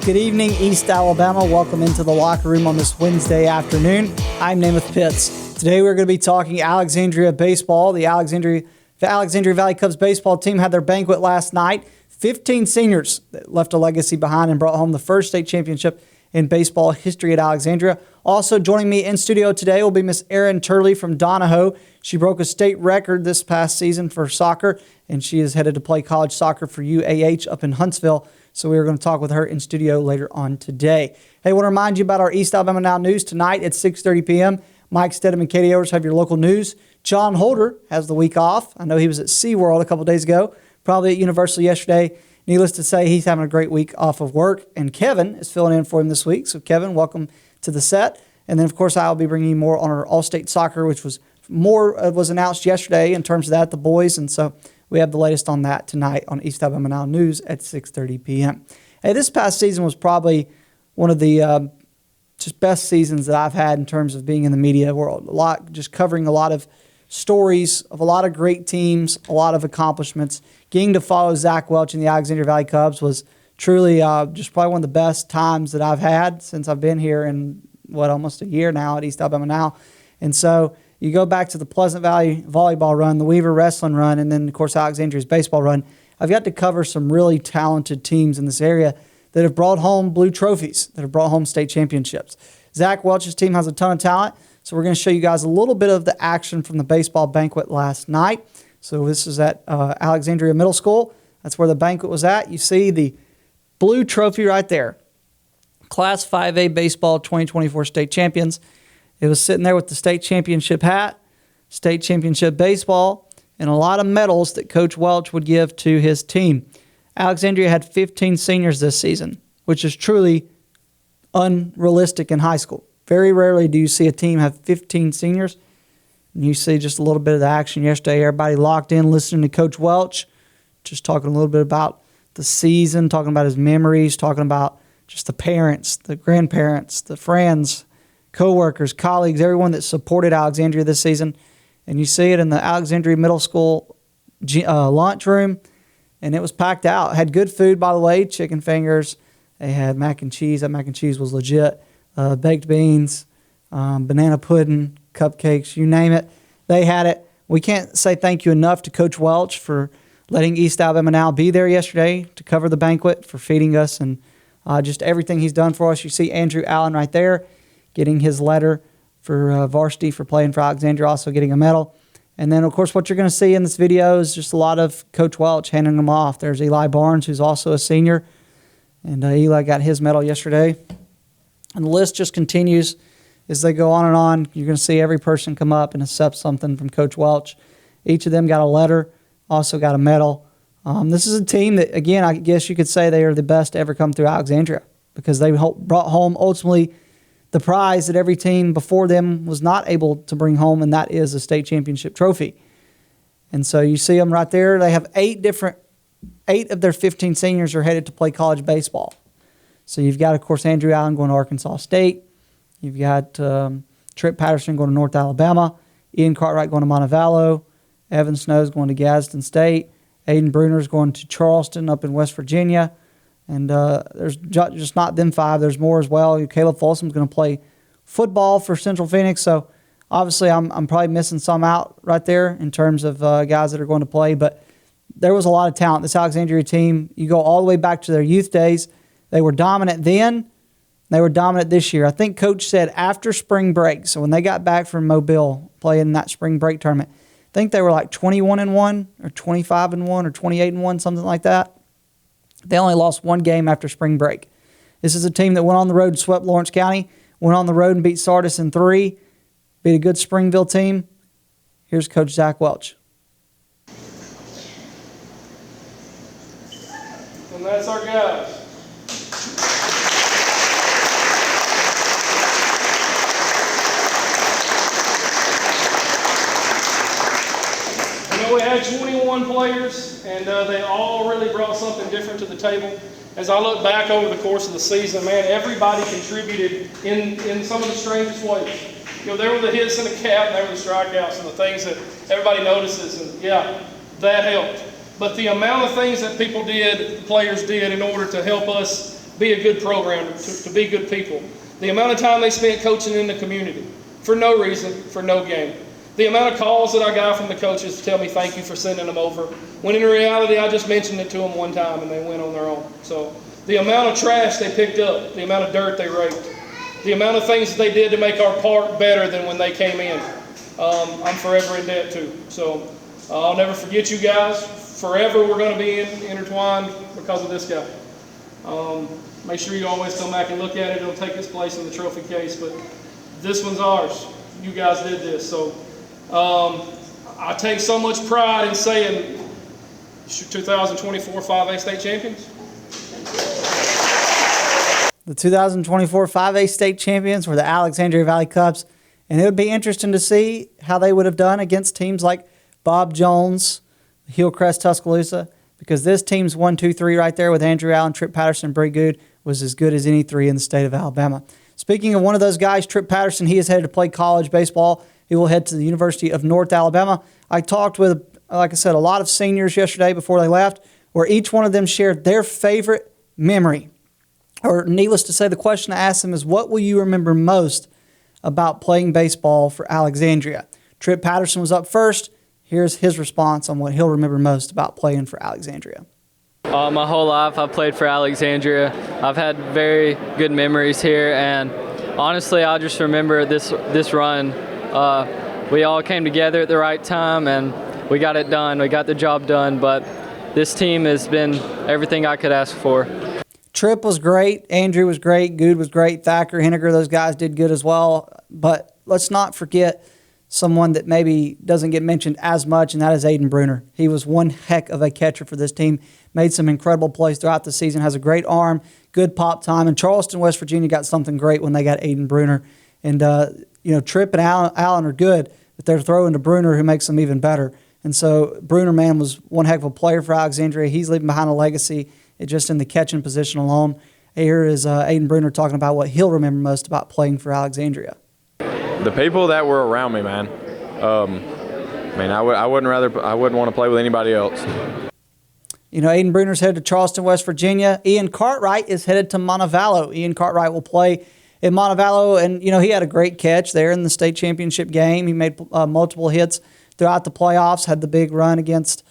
Good evening, East Alabama. Welcome into the locker room on this Wednesday afternoon. I'm Namath Pitts. Today we're going to be talking Alexandria Baseball. The Alexandria Valley Cubs baseball team had their banquet last night. 15 seniors that left a legacy behind and brought home the first state championship in baseball history at Alexandria. Also joining me in studio today will be Miss Erin Turley from Donoho. She broke a state record this past season for soccer, and she is headed to play college soccer for UAH up in Huntsville. So we are going to talk with her in studio later on today. Hey, I want to remind you about our East Alabama Now news tonight at 6:30 p.m. Mike Stedham and Katie Overs have your local news. John Holder has the week off. I know he was at SeaWorld a couple days ago, probably at Universal yesterday. Needless to say, he's having a great week off of work, and Kevin is filling in for him this week. So, Kevin, welcome to the set. And then, of course, I'll be bringing you more on our All-State Soccer, which was announced yesterday in terms of that, the boys. And so we have the latest on that tonight on East Alabama Now News at 6:30 p.m. Hey, this past season was probably one of the just best seasons that I've had in terms of being in the media world. Just covering a lot of stories of a lot of great teams, a lot of accomplishments. Getting to follow Zach Welch in the Alexandria Valley Cubs was truly just probably one of the best times that I've had since I've been here in, almost a year now at East Alabama Now. And so you go back to the Pleasant Valley volleyball run, the Weaver wrestling run, and then, of course, Alexandria's baseball run. I've got to cover some really talented teams in this area that have brought home blue trophies, that have brought home state championships. Zach Welch's team has a ton of talent, so we're going to show you guys a little bit of the action from the baseball banquet last night. So this is at Alexandria Middle School. That's where the banquet was at. You see the blue trophy right there. Class 5A Baseball 2024 state champions. It was sitting there with the state championship hat, state championship baseball, and a lot of medals that Coach Welch would give to his team. Alexandria had 15 seniors this season, which is truly unrealistic in high school. Very rarely do you see a team have 15 seniors. And you see just a little bit of the action yesterday. Everybody locked in, listening to Coach Welch, just talking a little bit about the season, talking about his memories, talking about just the parents, the grandparents, the friends, coworkers, colleagues, everyone that supported Alexandria this season. And you see it in the Alexandria Middle School lunchroom, and it was packed out. Had good food, by the way, chicken fingers. They had mac and cheese. That mac and cheese was legit. Baked beans, banana pudding, cupcakes, you name it. They had it. We can't say thank you enough to Coach Welch for letting East Alabama Now be there yesterday to cover the banquet, for feeding us, and just everything he's done for us. You see Andrew Allen right there getting his letter for varsity for playing for Alexandria, also getting a medal. And then, of course, what you're going to see in this video is just a lot of Coach Welch handing them off. There's Eli Barnes, who's also a senior, and Eli got his medal yesterday. And the list just continues as they go on and on. You're going to see every person come up and accept something from Coach Welch. Each of them got a letter, also got a medal. This is a team that, again, I guess you could say they are the best to ever come through Alexandria, because they brought home ultimately the prize that every team before them was not able to bring home, and that is a state championship trophy. And so you see them right there. They have 8 of their 15 seniors are headed to play college baseball. So you've got, of course, Andrew Allen going to Arkansas State. You've got Trip Patterson going to North Alabama. Ian Cartwright going to Montevallo. Evan Snow's going to Gadsden State. Aiden Bruner's going to Charleston up in West Virginia. And there's just not them 5. There's more as well. Caleb Folsom's going to play football for Central Phoenix. So obviously I'm probably missing some out right there in terms of guys that are going to play. But there was a lot of talent. This Alexandria team, you go all the way back to their youth days. They were dominant then. They were dominant this year. I think Coach said after spring break, so when they got back from Mobile playing in that spring break tournament, I think they were like 21-1 or 25-1 or 28-1, something like that. They only lost 1 game after spring break. This is a team that went on the road and swept Lawrence County, went on the road and beat Sardis in 3, beat a good Springville team. Here's Coach Zach Welch. And that's our guys. We had 21 players, and they all really brought something different to the table. As I look back over the course of the season, man, everybody contributed in some of the strangest ways. You know, there were the hits in the cap, and there were the strikeouts, and the things that everybody notices, and yeah, that helped. But the amount of things that people did, players did, in order to help us be a good program, to be good people. The amount of time they spent coaching in the community for no reason, for no game. The amount of calls that I got from the coaches to tell me thank you for sending them over, when in reality I just mentioned it to them one time and they went on their own. So the amount of trash they picked up, the amount of dirt they raked, the amount of things that they did to make our park better than when they came in, I'm forever in debt to. So I'll never forget you guys. Forever we're going to be intertwined because of this guy. Make sure you always come back and look at it. It'll take its place in the trophy case, but this one's ours. You guys did this. So I take so much pride in saying, 2024 5A state champions. The 2024 5A state champions were the Alexandria Valley Cubs, and it would be interesting to see how they would have done against teams like Bob Jones, Hillcrest, Tuscaloosa, because this team's 1, 2, 3 right there with Andrew Allen, Trip Patterson, and Bree Good was as good as any three in the state of Alabama. Speaking of one of those guys, Trip Patterson, he is headed to play college baseball. He will head to the University of North Alabama. I talked with, like I said, a lot of seniors yesterday before they left, where each one of them shared their favorite memory. Or needless to say, the question I asked them is, what will you remember most about playing baseball for Alexandria? Trip Patterson was up first. Here's his response on what he'll remember most about playing for Alexandria. My whole life I've played for Alexandria. I've had very good memories here, and honestly I just remember this run. We all came together at the right time and we got it done. We got the job done, but this team has been everything I could ask for. Tripp was great. Andrew was great. Good was great. Thacker, Henniger, those guys did good as well. But let's not forget someone that maybe doesn't get mentioned as much, and that is Aiden Bruner. He was one heck of a catcher for this team, made some incredible plays throughout the season, has a great arm, good pop time. And Charleston, West Virginia got something great when they got Aiden Bruner. And, Tripp and Allen are good, but they're throwing to Bruner, who makes them even better. And so Bruner, man, was one heck of a player for Alexandria. He's leaving behind a legacy just in the catching position alone. Here is Aiden Bruner talking about what he'll remember most about playing for Alexandria. The people that were around me, man. I wouldn't want to play with anybody else. Aiden Bruner's headed to Charleston, West Virginia. Ian Cartwright is headed to Montevallo. Ian Cartwright will play in Montevallo, and he had a great catch there in the state championship game. He made multiple hits throughout the playoffs, had the big run against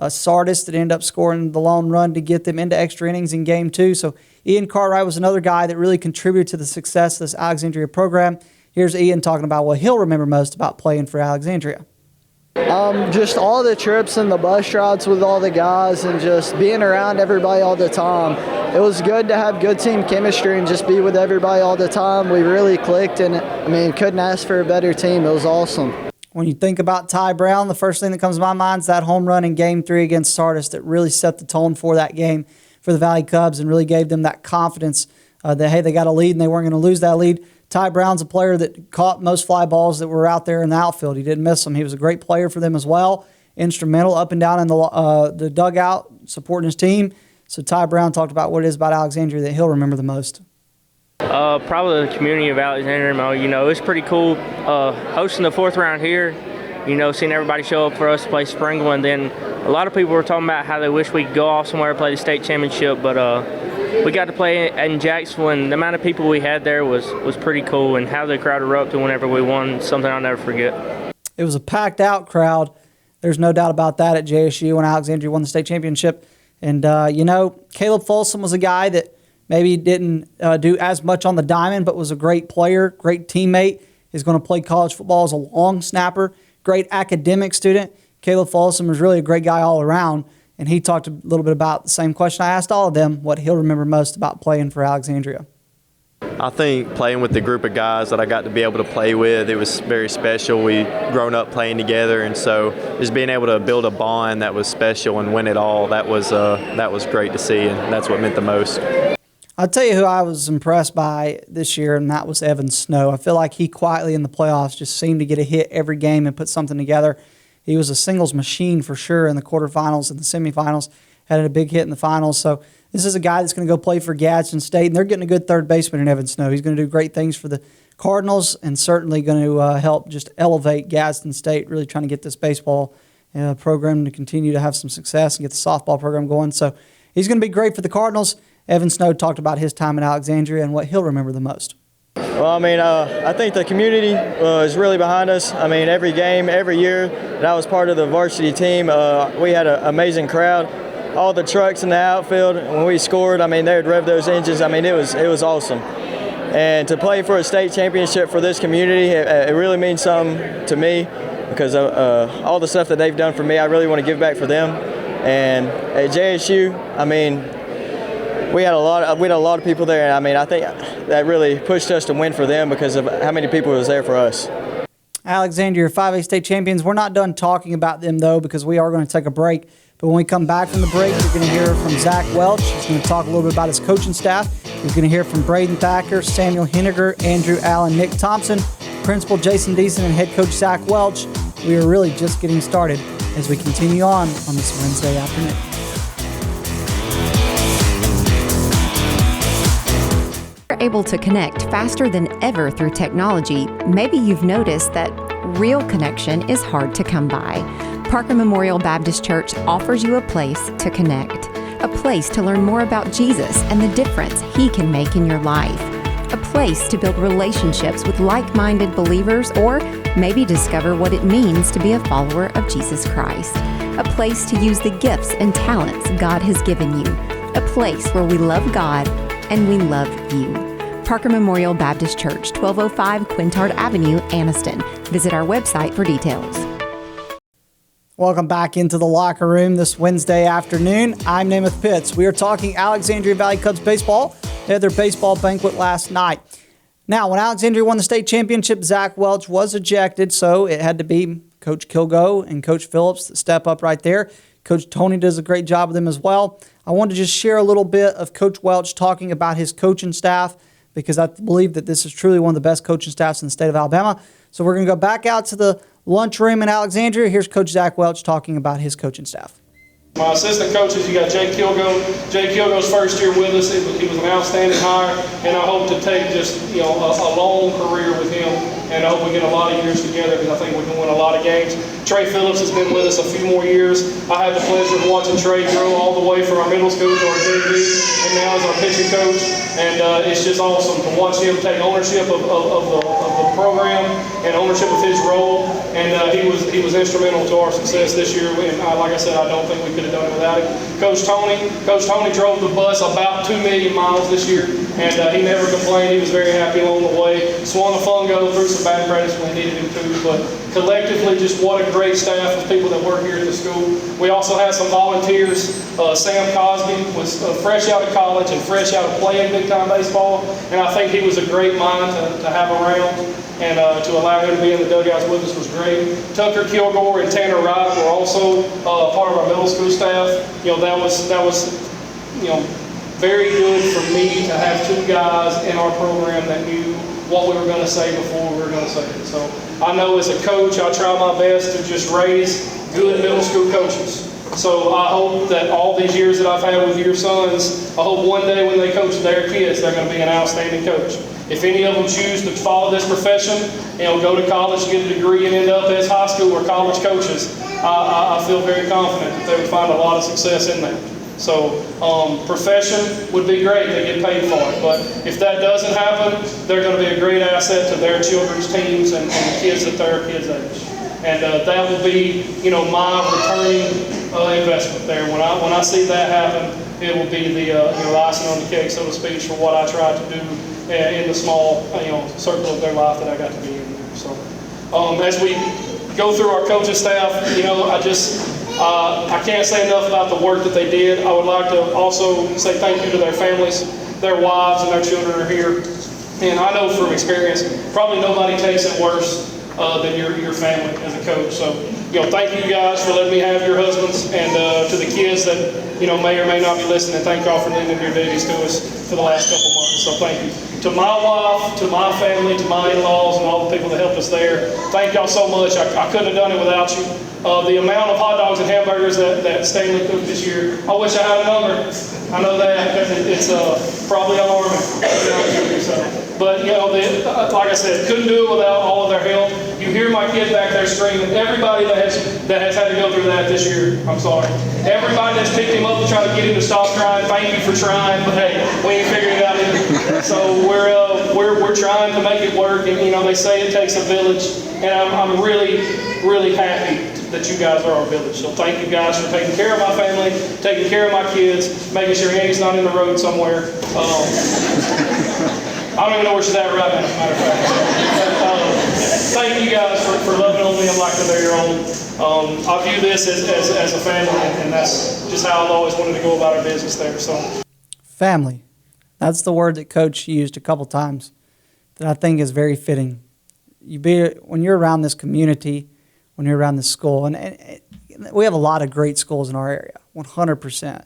Sardis that ended up scoring the lone run to get them into extra innings in Game 2. So Ian Cartwright was another guy that really contributed to the success of this Alexandria program. Here's Ian talking about what he'll remember most about playing for Alexandria. Just all the trips and the bus rides with all the guys and just being around everybody all the time. It was good to have good team chemistry and just be with everybody all the time. We really clicked, and couldn't ask for a better team. It was awesome. When you think about Ty Brown, the first thing that comes to my mind is that home run in Game 3 against Sardis that really set the tone for that game for the Valley Cubs and really gave them that confidence that, hey, they got a lead and they weren't going to lose that lead. Ty Brown's a player that caught most fly balls that were out there in the outfield. He didn't miss them. He was a great player for them as well, instrumental up and down in the dugout, supporting his team. So Ty Brown talked about what it is about Alexandria that he'll remember the most. Probably the community of Alexandria. It's pretty cool hosting the fourth round here, seeing everybody show up for us to play Springle. And then a lot of people were talking about how they wish we could go off somewhere to play the state championship, but we got to play in Jacksonville, and the amount of people we had there was pretty cool, and how the crowd erupted whenever we won, something I'll never forget. It was a packed-out crowd. There's no doubt about that at JSU when Alexandria won the state championship. And, Caleb Folsom was a guy that maybe didn't do as much on the diamond, but was a great player, great teammate. He's going to play college football as a long snapper, great academic student. Caleb Folsom is really a great guy all around, and he talked a little bit about the same question I asked all of them, what he'll remember most about playing for Alexandria. I think playing with the group of guys that I got to be able to play with, it was very special. We grown up playing together, and so just being able to build a bond that was special and win it all, that was great to see, and that's what meant the most. I'll tell you who I was impressed by this year, and that was Evan Snow. I feel like he quietly in the playoffs just seemed to get a hit every game and put something together. He was a singles machine for sure in the quarterfinals and the semifinals, had a big hit in the finals. So this is a guy that's going to go play for Gadsden State, and they're getting a good third baseman in Evan Snow. He's going to do great things for the Cardinals and certainly going to help just elevate Gadsden State, really trying to get this baseball program to continue to have some success and get the softball program going. So he's going to be great for the Cardinals. Evan Snow talked about his time at Alexandria and what he'll remember the most. Well, I think the community is really behind us. Every game, every year that I was part of the varsity team, we had an amazing crowd. All the trucks in the outfield, when we scored, they would rev those engines. It was awesome. And to play for a state championship for this community, it really means something to me because of all the stuff that they've done for me. I really want to give back for them. And at JSU, we had a lot of people there, and I think that really pushed us to win for them because of how many people was there for us. Alexandria 5A state champions. We're not done talking about them, though, because we are going to take a break. But when we come back from the break, you're going to hear from Zach Welch. He's going to talk a little bit about his coaching staff. You're going to hear from Braden Thacker, Samuel Henniger, Andrew Allen, Nick Thompson, Principal Jason Deason, and Head Coach Zach Welch. We are really just getting started as we continue on this Wednesday afternoon. Able to connect faster than ever through technology, maybe you've noticed that real connection is hard to come by. Parker Memorial Baptist Church offers you a place to connect, a place to learn more about Jesus and the difference He can make in your life, a place to build relationships with like-minded believers, or maybe discover what it means to be a follower of Jesus Christ, a place to use the gifts and talents God has given you, a place where we love God and we love you. Parker Memorial Baptist Church, 1205 Quintard Avenue, Anniston. Visit our website for details. Welcome back into the locker room this Wednesday afternoon. I'm Namath Pitts. We are talking Alexandria Valley Cubs baseball. They had their baseball banquet last night. Now, when Alexandria won the state championship, Zach Welch was ejected, so it had to be Coach Kilgo and Coach Phillips that step up right there. Coach Tony does a great job with them as well. I wanted to just share a little bit of Coach Welch talking about his coaching staff, because I believe that this is truly one of the best coaching staffs in the state of Alabama. So we're going to go back out to the lunchroom in Alexandria. Here's Coach Zach Welch talking about his coaching staff. My assistant coaches, you got Jake Kilgo. Jake Kilgo's first year with us. He was an outstanding hire, and I hope to take just a long career with him, and I hope we get a lot of years together because I think we can win a lot of games. Trey Phillips has been with us a few more years. I had the pleasure of watching Trey grow all the way from our middle school to our JV, and now as our pitching coach, and it's just awesome to watch him take ownership of the program and ownership of his role, and he was instrumental to our success this year. And like I said, I don't think we could have done it without him. Coach Tony drove the bus about 2 million miles this year, and he never complained. He was very happy along the way. Swung a fungo, through some bad practice when he needed him to, but collectively, just what a great staff of people that work here at the school. We also had some volunteers. Sam Cosby was fresh out of college and fresh out of playing big-time baseball, and I think he was a great mind to have around, and to allow him to be in the dugouts with us was great. Tucker Kilgore and Tanner Wright were also part of our middle school staff. That was very good for me to have two guys in our program that knew what we were going to say before we were going to say it. So I know as a coach, I try my best to just raise good middle school coaches. So I hope that all these years that I've had with your sons, I hope one day when they coach their kids, they're going to be an outstanding coach. If any of them choose to follow this profession, go to college, get a degree, and end up as high school or college coaches, I feel very confident that they would find a lot of success in that. So profession would be great, they get paid for it. But if that doesn't happen, they're going to be a great asset to their children's teams and the kids at their kids' age. And that will be, my returning investment there. When I see that happen, it will be the icing on the cake, so to speak, for what I try to do in the small circle of their life that I got to be in there. So as we go through our coaching staff, I can't say enough about the work that they did. I would like to also say thank you to their families. Their wives and their children are here. And I know from experience, probably nobody takes it worse than your family as a coach. So, thank you guys for letting me have your husbands, and to the kids that, may or may not be listening, thank y'all for lending your duties to us for the last couple months. So thank you. To my wife, to my family, to my in-laws, and all the people that helped us there, thank y'all so much. I couldn't have done it without you. The amount of hot dogs and hamburgers that Stanley cooked this year, I wish I had a number. I know that because it's probably alarming. So But, like I said, couldn't do it without all of their help. You hear my kid back there screaming. Everybody that has had to go through that this year, I'm sorry. Everybody that's picked him up to try to get him to stop crying, thank you for trying, but hey, we ain't figured it out either. So we're trying to make it work, and they say it takes a village, and I'm really, really happy that you guys are our village. So thank you guys for taking care of my family, taking care of my kids, making sure Annie's not in the road somewhere. I don't even know where she's at right now, as a matter of fact. Thank you guys for loving on them like they're your own. I view this as a family, and that's just how I've always wanted to go about our business there. So, Family. That's the word that Coach used a couple times that I think is very fitting. When you're around this community, when you're around this school, and we have a lot of great schools in our area, 100%.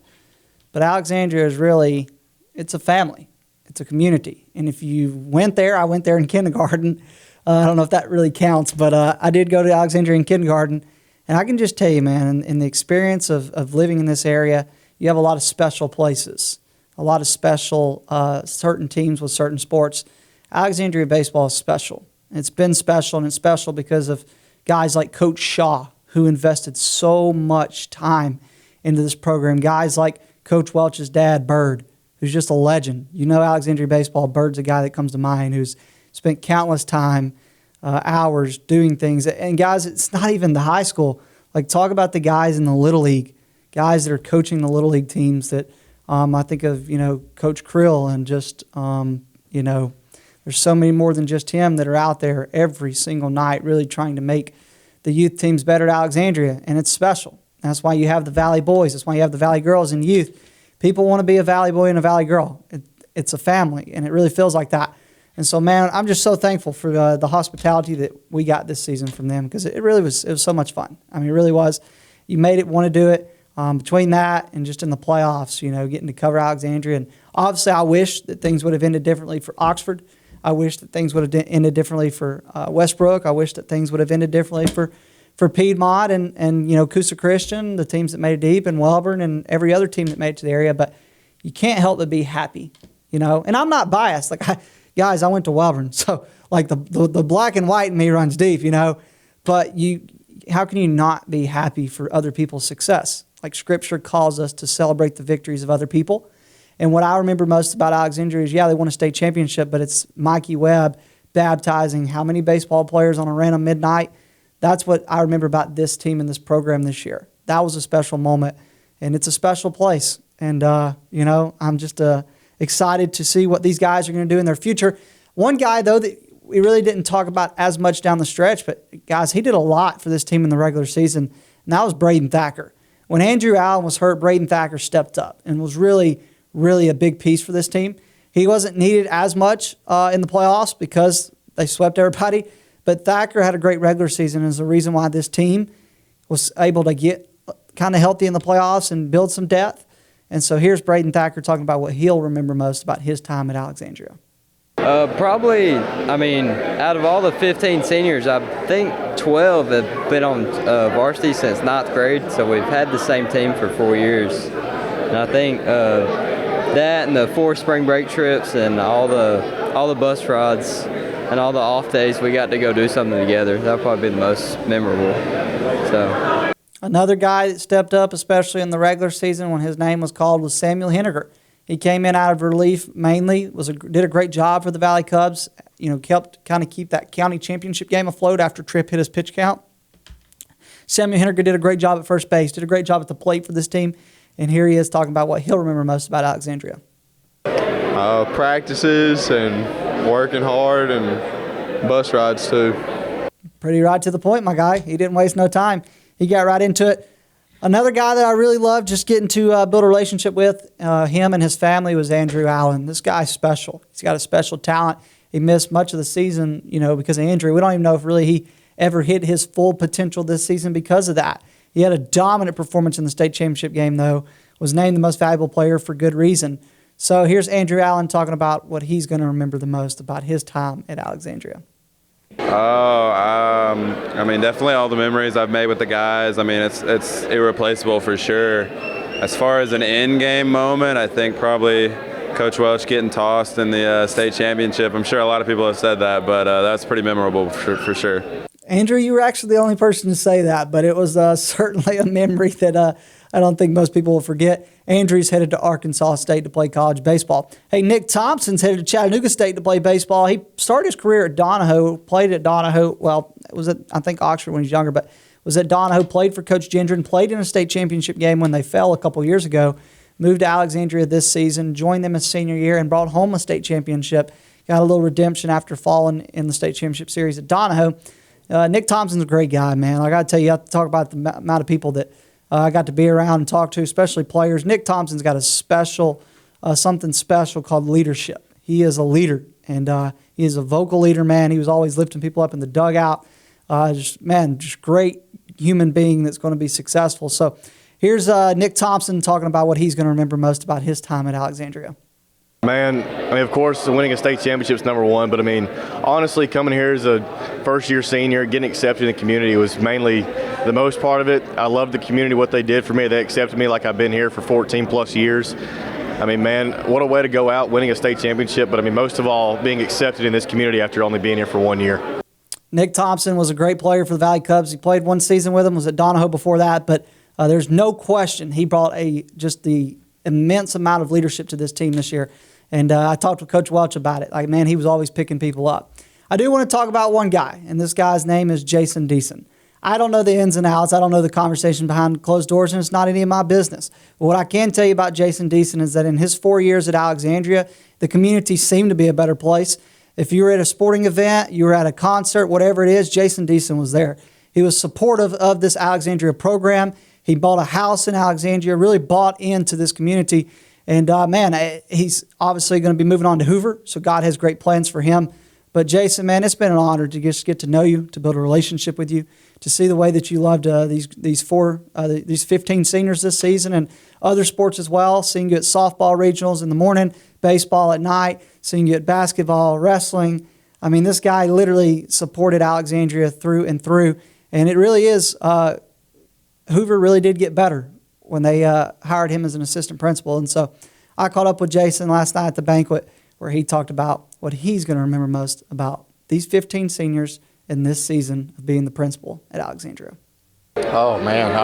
But Alexandria is really, it's a family. It's a community. And if you went there, I went there in kindergarten. I don't know if that really counts, but I did go to Alexandria in kindergarten. And I can just tell you, man, in the experience of living in this area, you have a lot of special places, a lot of special certain teams with certain sports. Alexandria Baseball is special. It's been special, and it's special because of guys like Coach Shaw, who invested so much time into this program. Guys like Coach Welch's dad, Bird, who's just a legend. Alexandria Baseball, Bird's a guy that comes to mind who's spent countless time, hours doing things. And guys, it's not even the high school. Like, talk about the guys in the Little League, guys that are coaching the Little League teams that I think of, Coach Krill, and just, there's so many more than just him that are out there every single night really trying to make the youth teams better at Alexandria, and it's special. That's why you have the Valley Boys. That's why you have the Valley Girls in youth. People want to be a Valley Boy and a Valley Girl. It's a family, and it really feels like that. And so, man, I'm just so thankful for the hospitality that we got this season from them, because it was so much fun. I mean, it really was. You made it want to do it. Between that and just in the playoffs, getting to cover Alexandria. And obviously, I wish that things would have ended differently for Oxford. I wish that things would have ended differently for Westbrook. I wish that things would have ended differently for Piedmont and Coosa Christian, the teams that made it deep, and Welborn and every other team that made it to the area. But you can't help but be happy, And I'm not biased. Guys, I went to Welborn, so the black and white in me runs deep, But how can you not be happy for other people's success? Scripture calls us to celebrate the victories of other people. And what I remember most about Alexandria is, they won a state championship, but it's Mikey Webb baptizing how many baseball players on a random midnight. That's what I remember about this team and this program this year. That was a special moment, and it's a special place. And, I'm just excited to see what these guys are going to do in their future. One guy, though, that we really didn't talk about as much down the stretch, but, guys, he did a lot for this team in the regular season, and that was Braden Thacker. When Andrew Allen was hurt, Braden Thacker stepped up and was really, really a big piece for this team. He wasn't needed as much in the playoffs because they swept everybody, but Thacker had a great regular season and is the reason why this team was able to get kind of healthy in the playoffs and build some depth. And so here's Braden Thacker talking about what he'll remember most about his time at Alexandria. Probably, out of all the 15 seniors, I think 12 have been on varsity since 9th grade, so we've had the same team for 4 years. And I think that and the 4 spring break trips and all the bus rides and all the off days we got to go do something together, that'll probably be the most memorable. So. Another guy that stepped up, especially in the regular season when his name was called, was Samuel Henniger. He came in out of relief mainly, did a great job for the Valley Cubs, helped kind of keep that county championship game afloat after Tripp hit his pitch count. Samuel Henniger did a great job at first base, did a great job at the plate for this team, and here he is talking about what he'll remember most about Alexandria. Practices and working hard and bus rides too. Pretty right to the point, my guy. He didn't waste no time. He got right into it. Another guy that I really loved just getting to build a relationship with, him and his family, was Andrew Allen. This guy's special. He's got a special talent. He missed much of the season, because of injury. We don't even know if really he ever hit his full potential this season because of that. He had a dominant performance in the state championship game, though, was named the most valuable player for good reason. So here's Andrew Allen talking about what he's going to remember the most about his time at Alexandria. Definitely all the memories I've made with the guys. It's irreplaceable for sure. As far as an in-game moment, I think probably Coach Welch getting tossed in the state championship. I'm sure a lot of people have said that, but that's pretty memorable for sure. Andrew, you were actually the only person to say that, but it was certainly a memory that I don't think most people will forget. Andrew's headed to Arkansas State to play college baseball. Hey, Nick Thompson's headed to Chattanooga State to play baseball. He started his career at Donoho, played at Donoho. Well, it was at, I think, Oxford when he was younger, but was at Donoho, played for Coach Gendron, played in a state championship game when they fell a couple years ago, moved to Alexandria this season, joined them his senior year, and brought home a state championship. Got a little redemption after falling in the state championship series at Donoho. Nick Thompson's a great guy, man. I got to tell you, I have to talk about the amount of people that I got to be around and talk to, especially players. Nick Thompson's got a special, something special called leadership. He is a leader, and he is a vocal leader, man. He was always lifting people up in the dugout. Just great human being that's going to be successful. So here's Nick Thompson talking about what he's going to remember most about his time at Alexandria. Man, of course, winning a state championship is number one, but honestly, coming here as a first-year senior, getting accepted in the community was mainly the most part of it. I loved the community, what they did for me. They accepted me like I've been here for 14-plus years. Man, what a way to go out winning a state championship, but most of all, being accepted in this community after only being here for 1 year. Nick Thompson was a great player for the Valley Cubs. He played one season with them, was at Donoho before that, but there's no question he brought just the immense amount of leadership to this team this year. And I talked with Coach Welch about it. He was always picking people up. I do want to talk about one guy, and this guy's name is Jason Deason. I don't know the ins and outs. I don't know the conversation behind closed doors, and it's not any of my business. But what I can tell you about Jason Deason is that in his 4 years at Alexandria, the community seemed to be a better place. If you were at a sporting event, you were at a concert, whatever it is, Jason Deason was there. He was supportive of this Alexandria program. He bought a house in Alexandria, really bought into this community. And, he's obviously going to be moving on to Hoover, so God has great plans for him. But, Jason, man, it's been an honor to just get to know you, to build a relationship with you, to see the way that you loved these 15 seniors this season and other sports as well, seeing you at softball regionals in the morning, baseball at night, seeing you at basketball, wrestling. This guy literally supported Alexandria through and through. And it really is, Hoover really did get better when they hired him as an assistant principal. And so I caught up with Jason last night at the banquet where he talked about what he's going to remember most about these 15 seniors in this season of being the principal at Alexandria. Oh, man,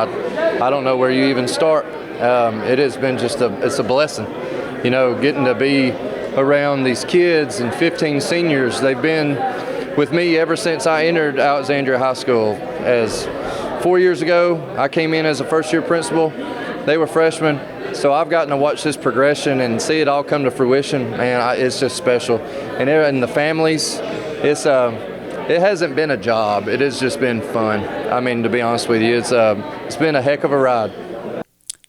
I don't know where you even start. It has been it's a blessing, getting to be around these kids and 15 seniors. They've been with me ever since I entered Alexandria High School. As 4 years ago, I came in as a first-year principal. They were freshmen, so I've gotten to watch this progression and see it all come to fruition. Man, it's just special. And the families, it hasn't been a job. It has just been fun. To be honest with you, it's been a heck of a ride.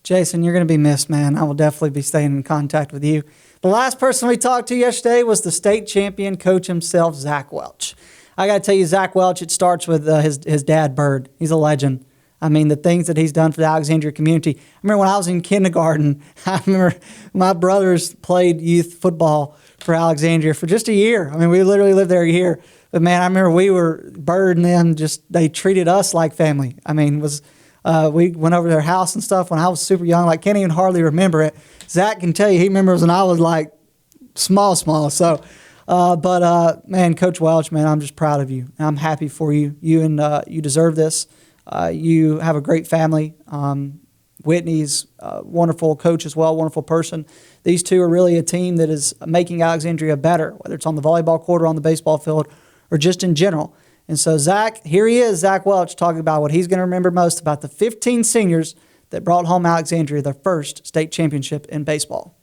Jason, you're going to be missed, man. I will definitely be staying in contact with you. The last person we talked to yesterday was the state champion coach himself, Zach Welch. I got to tell you, Zach Welch, it starts with his dad, Bird. He's a legend. The things that he's done for the Alexandria community. I remember when I was in kindergarten, I remember my brothers played youth football for Alexandria for just a year. We literally lived there a year. But, man, I remember Bird and them, they treated us like family. We went over to their house and stuff when I was super young. Can't even hardly remember it. Zach can tell you he remembers when I was, small. So, man, Coach Welch, man, I'm just proud of you. I'm happy for you. You deserve this. You have a great family. Whitney's a wonderful coach as well, wonderful person. These two are really a team that is making Alexandria better, whether it's on the volleyball court or on the baseball field or just in general. And so, Zach, here he is, Zach Welch, talking about what he's going to remember most about the 15 seniors that brought home Alexandria their first state championship in baseball.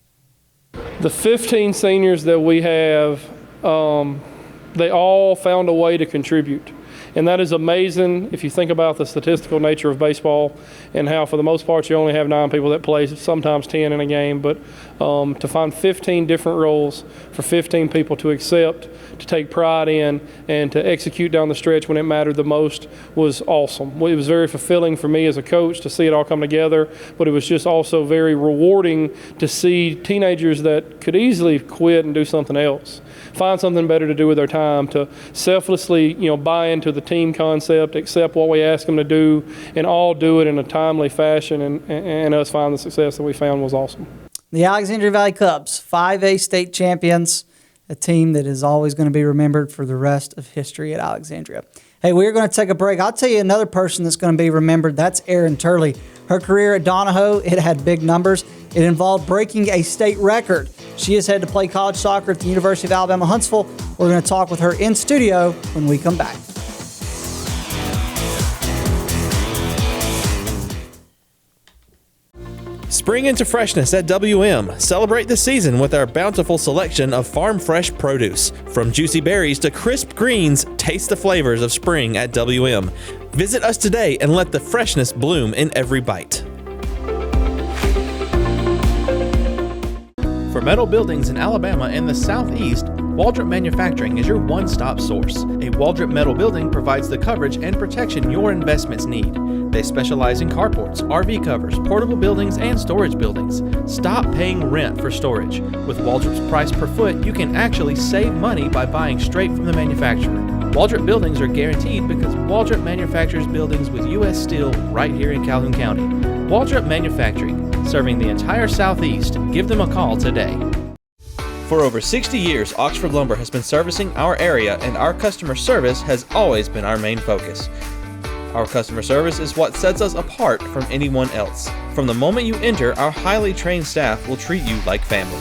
The 15 seniors that we have, they all found a way to contribute. And that is amazing if you think about the statistical nature of baseball and how, for the most part, you only have 9 people that play, sometimes 10 in a game. But to find 15 different roles for 15 people to accept, to take pride in, and to execute down the stretch when it mattered the most was awesome. It was very fulfilling for me as a coach to see it all come together, but it was just also very rewarding to see teenagers that could easily quit and do something else, find something better to do with their time, to selflessly, buy into the team concept, accept what we ask them to do, and all do it in a timely fashion, and us find the success that we found was awesome. The Alexandria Valley Cubs, 5A state champions, a team that is always going to be remembered for the rest of history at Alexandria. Hey, we're going to take a break. I'll tell you another person that's going to be remembered. That's Erin Turley. Her career at Donoho, it had big numbers. It involved breaking a state record. She is headed to play college soccer at the University of Alabama, Huntsville. We're going to talk with her in studio when we come back. Spring into freshness at WM. Celebrate the season with our bountiful selection of farm fresh produce. From juicy berries to crisp greens, taste the flavors of spring at WM. Visit us today and let the freshness bloom in every bite. For metal buildings in Alabama and the Southeast, Waldrop Manufacturing is your one-stop source. A Waldrop metal building provides the coverage and protection your investments need. They specialize in carports, RV covers, portable buildings, and storage buildings. Stop paying rent for storage. With Waldrop's price per foot, you can actually save money by buying straight from the manufacturer. Waldrop buildings are guaranteed because Waldrop manufactures buildings with U.S. steel right here in Calhoun County. Waldrop Manufacturing, serving the entire Southeast. Give them a call today. For over 60 years, Oxford Lumber has been servicing our area, and our customer service has always been our main focus. Our customer service is what sets us apart from anyone else. From the moment you enter, our highly trained staff will treat you like family.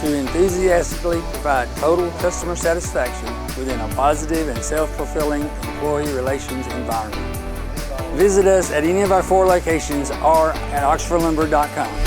To enthusiastically provide total customer satisfaction within a positive and self-fulfilling employee relations environment. Visit us at any of our 4 locations or at oxfordlumber.com.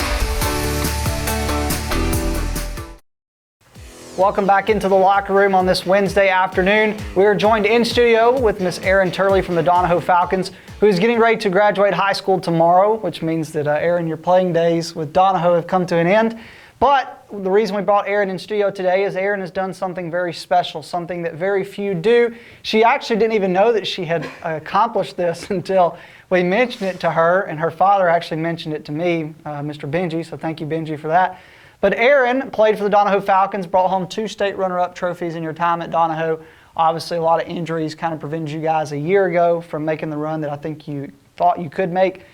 Welcome back into the locker room on this Wednesday afternoon. We are joined in studio with Miss Erin Turley from the Donoho Falcons, who is getting ready to graduate high school tomorrow, which means that, Erin, your playing days with Donoho have come to an end. But the reason we brought Erin in studio today is Erin has done something very special, something that very few do. She actually didn't even know that she had accomplished this until we mentioned it to her, and her father actually mentioned it to me, Mr. Benji, so thank you, Benji, for that. But Erin played for the Donoho Falcons, brought home 2 state runner-up trophies in your time at Donoho. Obviously, a lot of injuries kind of prevented you guys a year ago from making the run that I think you thought you could make.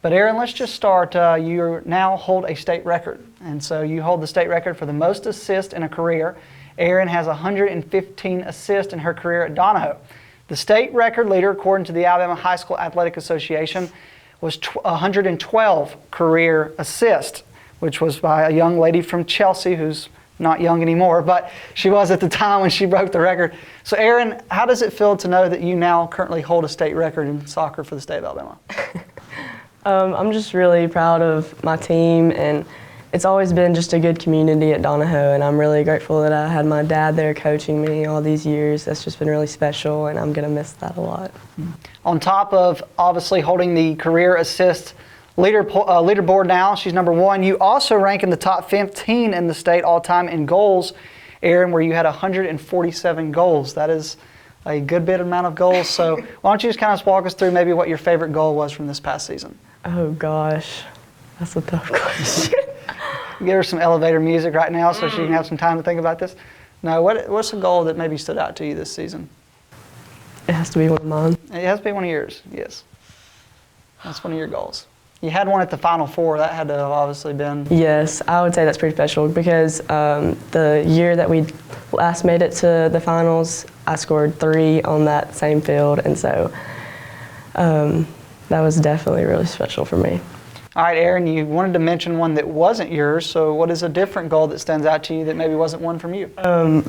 But Erin, let's just start. You now hold a state record. And so you hold the state record for the most assists in a career. Erin has 115 assists in her career at Donoho. The state record leader, according to the Alabama High School Athletic Association, was 112 career assists, which was by a young lady from Chelsea who's not young anymore, but she was at the time when she broke the record. So Erin, how does it feel to know that you now currently hold a state record in soccer for the state of Alabama? I'm just really proud of my team, and it's always been just a good community at Donoho, and I'm really grateful that I had my dad there coaching me all these years. That's just been really special, and I'm going to miss that a lot. On top of obviously holding the career assist leaderboard now, she's number 1. You also rank in the top 15 in the state all-time in goals, Erin, where you had 147 goals. That is a good bit amount of goals. So why don't you just kind of walk us through maybe what your favorite goal was from this past season? Oh gosh, that's a tough question. Give her some elevator music right now so she can have some time to think about this. No, what's a goal that maybe stood out to you this season? It has to be one of mine. It has to be one of yours, yes. That's one of your goals. You had one at the Final Four. That had to have obviously been... Yes, I would say that's pretty special because the year that we last made it to the finals, I scored 3 on that same field, and so that was definitely really special for me. All right, Erin, you wanted to mention one that wasn't yours, so what is a different goal that stands out to you that maybe wasn't one from you?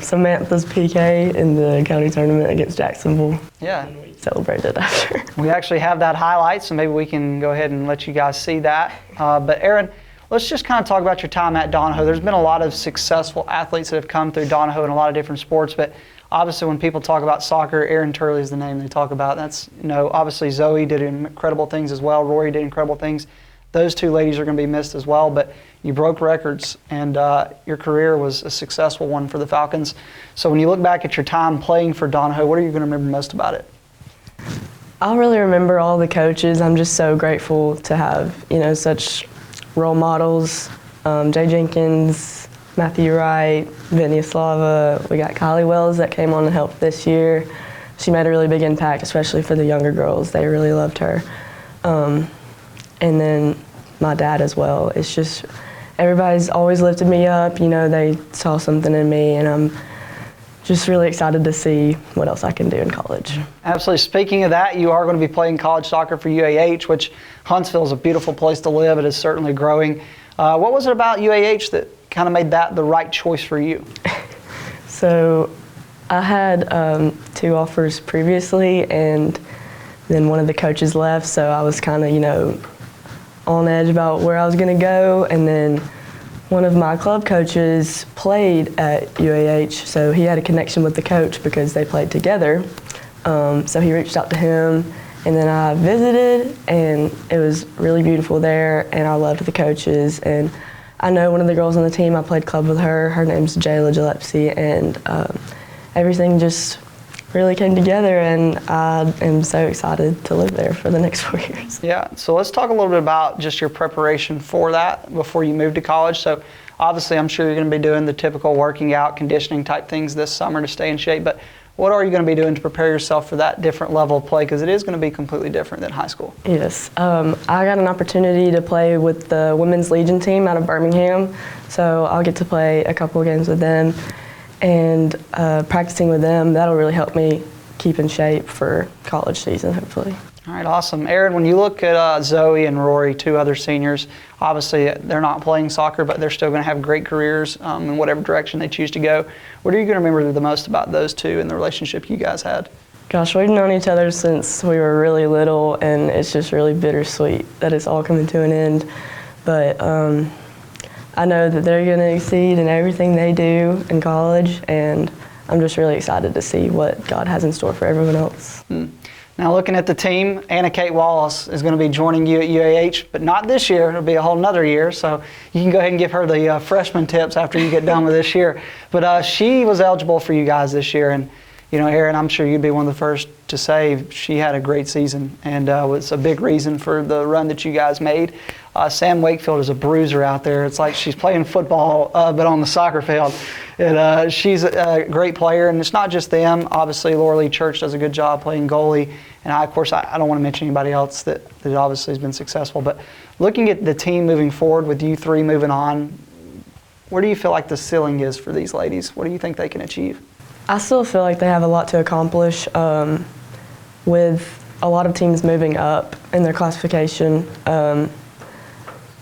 Samantha's PK in the county tournament against Jacksonville. Yeah. And we celebrated after. We actually have that highlight, so maybe we can go ahead and let you guys see that. But Erin, let's just kind of talk about your time at Donoho. There's been a lot of successful athletes that have come through Donoho in a lot of different sports, but obviously when people talk about soccer, Erin Turley is the name they talk about. That's, obviously Zoe did incredible things as well. Rory did incredible things. Those 2 ladies are going to be missed as well, but you broke records, and your career was a successful one for the Falcons. So when you look back at your time playing for Donoho, what are you going to remember most about it? I'll really remember all the coaches. I'm just so grateful to have, such role models. Jay Jenkins, Matthew Wright, Vinny Slava. We got Kylie Wells that came on and helped this year. She made a really big impact, especially for the younger girls. They really loved her. And then my dad as well. It's just everybody's always lifted me up. You know, they saw something in me, and I'm just really excited to see what else I can do in college. Absolutely. Speaking of that, you are going to be playing college soccer for UAH, which Huntsville is a beautiful place to live. It is certainly growing. What was it about UAH that kind of made that the right choice for you? So I had 2 offers previously, and then one of the coaches left, so I was kind of, you know, on edge about where I was going to go. And then one of my club coaches played at UAH, so he had a connection with the coach because they played together. So he reached out to him, and then I visited, and it was really beautiful there, and I loved the coaches. And I know one of the girls on the team. I played club with her. Her name's Jayla Gillespie, and everything just really came together, and I am so excited to live there for the next 4 years. Yeah, so let's talk a little bit about just your preparation for that before you moved to college. So obviously I'm sure you're going to be doing the typical working out, conditioning type things this summer to stay in shape, but what are you going to be doing to prepare yourself for that different level of play, because it is going to be completely different than high school? Yes, I got an opportunity to play with the Women's Legion team out of Birmingham, so I'll get to play a couple of games with them. And practicing with them, that'll really help me keep in shape for college season, hopefully. All right, awesome. Erin, when you look at Zoe and Rory, 2 other seniors, obviously they're not playing soccer, but they're still going to have great careers in whatever direction they choose to go. What are you going to remember the most about those 2 and the relationship you guys had? Gosh, we've known each other since we were really little, and it's just really bittersweet that it's all coming to an end. But I know that they're going to exceed in everything they do in college, and I'm just really excited to see what God has in store for everyone else. Now looking at the team, Anna Kate Wallace is going to be joining you at UAH, but not this year. It'll be a whole nother year, so you can go ahead and give her the freshman tips after you get done with this year. But she was eligible for you guys this year, and you know, Erin, I'm sure you'd be one of the first to say she had a great season, and was a big reason for the run that you guys made. Sam Wakefield is a bruiser out there. It's like she's playing football, but on the soccer field. And she's a great player, and it's not just them. Obviously, Laura Lee Church does a good job playing goalie. And of course, I don't want to mention anybody else that obviously has been successful. But looking at the team moving forward with you 3 moving on, where do you feel like the ceiling is for these ladies? What do you think they can achieve? I still feel like they have a lot to accomplish with a lot of teams moving up in their classification.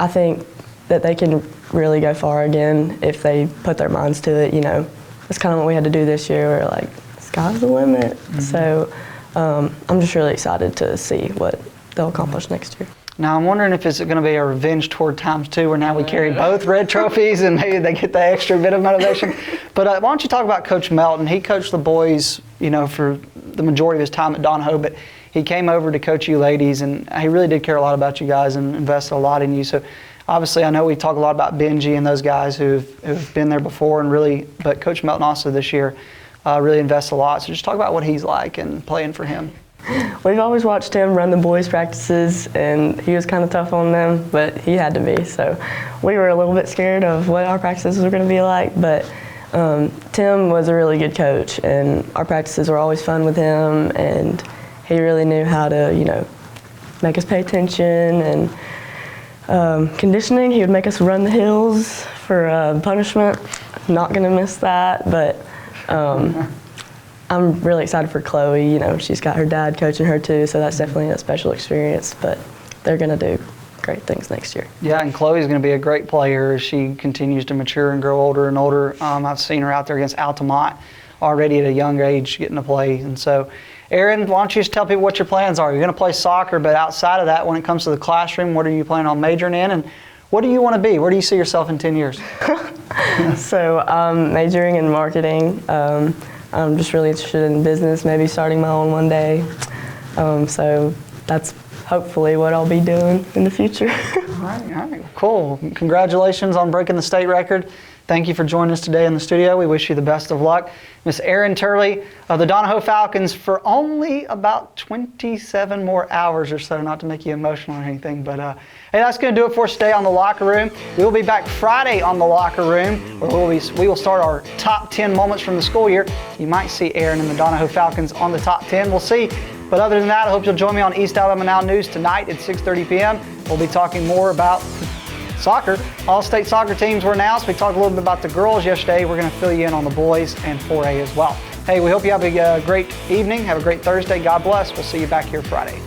I think that they can really go far again if they put their minds to it. You know, that's kind of what we had to do this year. We're like, sky's the limit. Mm-hmm. So I'm just really excited to see what they'll accomplish next year. Now I'm wondering if it's going to be a revenge tour times 2, where now we carry both red trophies and maybe they get the extra bit of motivation. But why don't you talk about Coach Melton? He coached the boys, you know, for the majority of his time at Donoho, but he came over to coach you ladies, and he really did care a lot about you guys and invested a lot in you. So obviously I know we talk a lot about Benji and those guys who've been there before, and really, but Coach Melton also this year really invests a lot. So just talk about what he's like and playing for him. We've always watched him run the boys' practices, and he was kind of tough on them, but he had to be. So we were a little bit scared of what our practices were going to be like, but Tim was a really good coach, and our practices were always fun with him, and he really knew how to, you know, make us pay attention. And conditioning, he would make us run the hills for punishment. Not going to miss that, but I'm really excited for Chloe. You know, she's got her dad coaching her too, so that's definitely a special experience, but they're going to do great things next year. Yeah, and Chloe's going to be a great player as she continues to mature and grow older and older. I've seen her out there against Altamont already at a young age getting to play. And so, Erin, why don't you just tell people what your plans are? You're going to play soccer, but outside of that, when it comes to the classroom, what are you planning on majoring in, and what do you want to be? Where do you see yourself in 10 years? So I'm majoring in marketing. I'm just really interested in business, maybe starting my own one day. So that's hopefully what I'll be doing in the future. All right, cool. Congratulations on breaking the state record. Thank you for joining us today in the studio. We wish you the best of luck. Miss Erin Turley of the Donoho Falcons for only about 27 more hours or so, not to make you emotional or anything, but hey, that's going to do it for us today on The Locker Room. We will be back Friday on The Locker Room, where we will start our top 10 moments from the school year. You might see Erin and the Donoho Falcons on the top 10. We'll see. But other than that, I hope you'll join me on East Alabama Now News tonight at 6:30 p.m. We'll be talking more about soccer. All state soccer teams were announced. We talked a little bit about the girls yesterday. We're going to fill you in on the boys and 4A as well. Hey, we hope you have a great evening. Have a great Thursday. God bless. We'll see you back here Friday.